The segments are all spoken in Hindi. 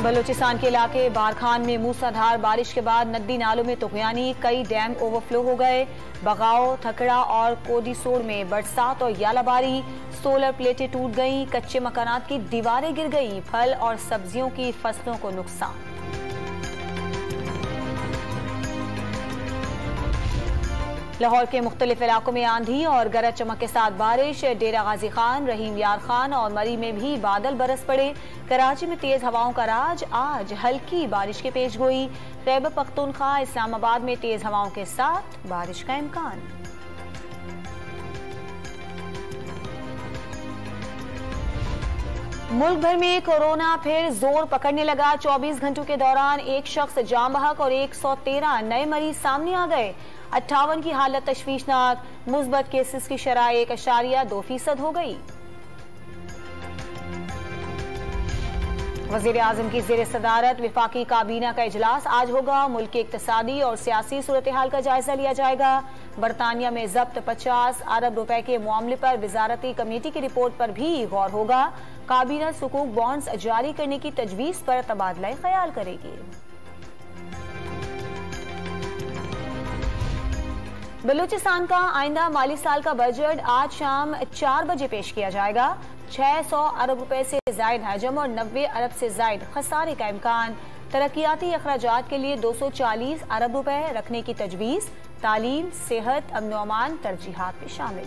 बलूचिस्तान के इलाके बारखान में मूसलाधार बारिश के बाद नदी नालों में तुगयानी, कई डैम ओवरफ्लो हो गए। बगाओ, थकड़ा और कोडीसोड़ में बरसात और यालाबारी, सोलर प्लेटें टूट गईं, कच्चे मकानात की दीवारें गिर गईं, फल और सब्जियों की फसलों को नुकसान। लाहौर के मुख्तलिफ इलाकों में आंधी और गरज चमक के साथ बारिश। डेरा गाजी खान, रहीम यार खान और मरी में भी बादल बरस पड़े। कराची में तेज हवाओं का राज, आज हल्की बारिश की पेशगोई। खैबर पख्तूनख्वा, इस्लामाबाद में तेज हवाओं के साथ बारिश का इम्कान। मुल्क भर में कोरोना फिर जोर पकड़ने लगा। 24 घंटों के दौरान एक शख्स जाम बहक और 113 नए मरीज सामने आ गए। 58 की हालत तशवीशनाक। मुस्बत केसेस की शरह 1.2% हो गई। वजीर आजम की जेर सदारत विफाकी काबीना का इजलास आज होगा। मुल्क की इक्तसादी और सियासी सूरत हाल का जायजा लिया जाएगा। बरतानिया में जब्त 50 अरब रुपए के मामले पर वजारती कमेटी की रिपोर्ट पर भी गौर होगा। काबीना सुकूक बॉन्ड्स जारी करने की तजवीज पर तबादला ख्याल करेगी। बलूचिस्तान का आइंदा माली साल का बजट आज शाम 4 बजे पेश किया जाएगा। 600 अरब रुपए से जायद हजम और 90 अरब से जायद खसारे का इम्कान। तरक्याती अखराजात के लिए 240 अरब रुपए रखने की तजवीज। तालीम, सेहत, अमन-ओ-अमान तरजीहात में शामिल।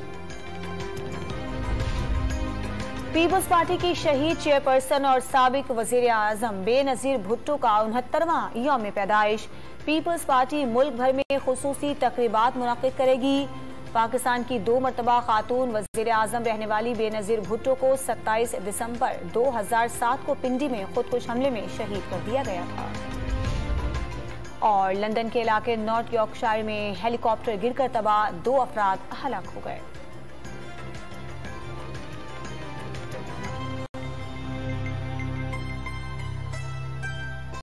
पीपल्स पार्टी की शहीद चेयरपर्सन और साबिक वजीर आजम बेनजीर भुट्टो का 69वां यौम पैदाइश। पीपल्स पार्टी मुल्क भर में खुसूसी तकरीबात मुनक्किद करेगी। पाकिस्तान की 2 मरतबा खातून वजीर आजम रहने वाली बेनजीर भुट्टो को 27 दिसंबर 2007 को पिंडी में खुदकुश हमले में शहीद कर दिया गया था। और लंदन के इलाके नॉर्थ यॉर्कशायर में हेलीकॉप्टर गिरकर तबाह, 2 अफराद हलाक हो गए।